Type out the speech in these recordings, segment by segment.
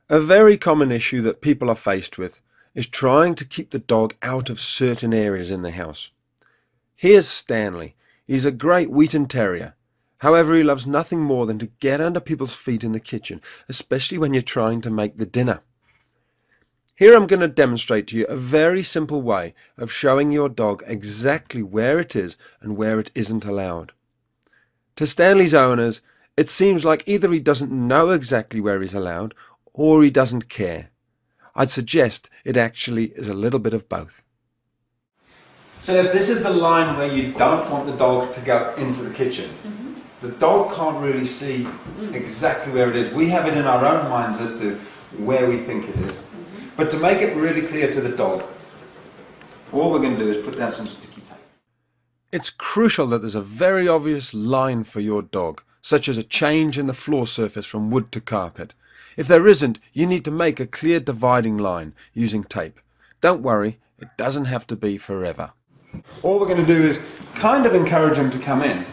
A very common issue that people are faced with is trying to keep the dog out of certain areas in the house. Here's Stanley. He's a great Wheaten Terrier. However, he loves nothing more than to get under people's feet in the kitchen, especially when you're trying to make the dinner. Here I'm going to demonstrate to you a very simple way of showing your dog exactly where it is and where it isn't allowed. To Stanley's owners, it seems like either he doesn't know exactly where he's allowed or he doesn't care. I'd suggest it actually is a little bit of both. So if this is the line where you don't want the dog to go into the kitchen, the dog can't really see exactly where it is. We have it in our own minds as to where we think it is. But to make it really clear to the dog, all we're going to do is put down some sticky tape. It's crucial that there's a very obvious line for your dog, such as a change in the floor surface from wood to carpet. If there isn't, you need to make a clear dividing line using tape. Don't worry, it doesn't have to be forever. All we're going to do is kind of encourage him to come in.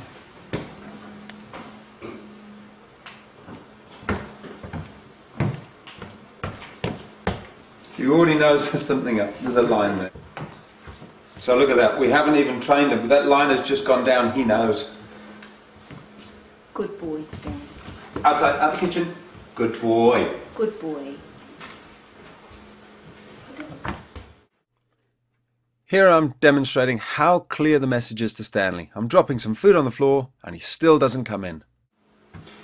He already knows there's something up. There's a line there. So look at that. We haven't even trained him. That line has just gone down. He knows. Good boy, Stan. Outside, out the kitchen. Good boy. Good boy. Here I'm demonstrating how clear the message is to Stanley. I'm dropping some food on the floor and he still doesn't come in.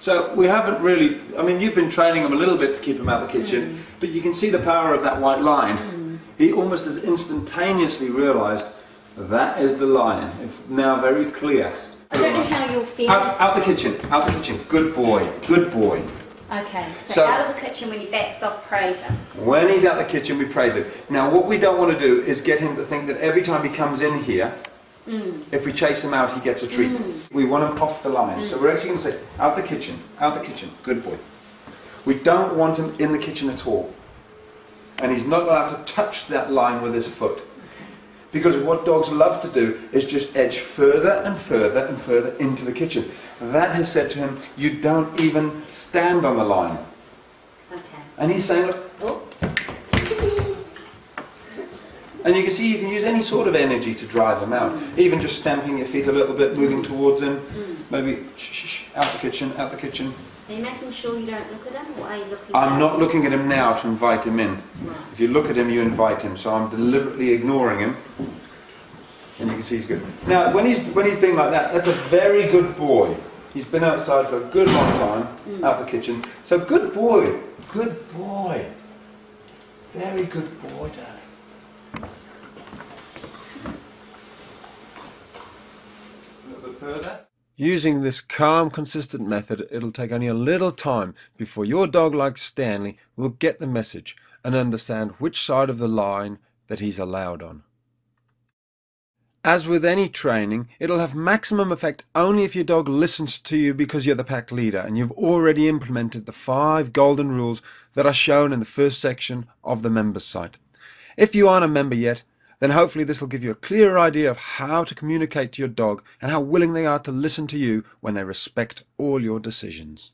So we haven't really, I mean, you've been training him a little bit to keep him out of the kitchen, but you can see the power of that white line. He almost has instantaneously realised that is the line. It's now very clear. I don't know how you'll feel. Out the kitchen, out the kitchen. Good boy, good boy. Okay, so out of the kitchen when he backs off, praise him. When he's out the kitchen, we praise him. Now what we don't want to do is get him to think that every time he comes in here, if we chase him out, he gets a treat. We want him off the line. So we're actually going to say, out the kitchen, good boy. We don't want him in the kitchen at all. And he's not allowed to touch that line with his foot. Because what dogs love to do is just edge further and further and further into the kitchen. That has said to him, you don't even stand on the line. Okay. And he's saying, look, Oh. and you can see you can use any sort of energy to drive him out. Even just stamping your feet a little bit, moving towards him. Maybe, shh, out the kitchen, out the kitchen. Are you making sure you don't look at him, or are you looking I'm not looking at him now to invite him in. Right. If you look at him, you invite him. So I'm deliberately ignoring him. And you can see he's good. Now, when he's being like that, that's a very good boy. He's been outside for a good long time, out the kitchen. So good boy, good boy. Very good boy, Dad. A little bit further. Using this calm, consistent method, it'll take only a little time before your dog, like Stanley, will get the message and understand which side of the line that he's allowed on. As with any training, it'll have maximum effect only if your dog listens to you because you're the pack leader and you've already implemented the 5 golden rules that are shown in the first section of the members site. If you aren't a member yet, then hopefully this will give you a clearer idea of how to communicate to your dog and how willing they are to listen to you when they respect all your decisions.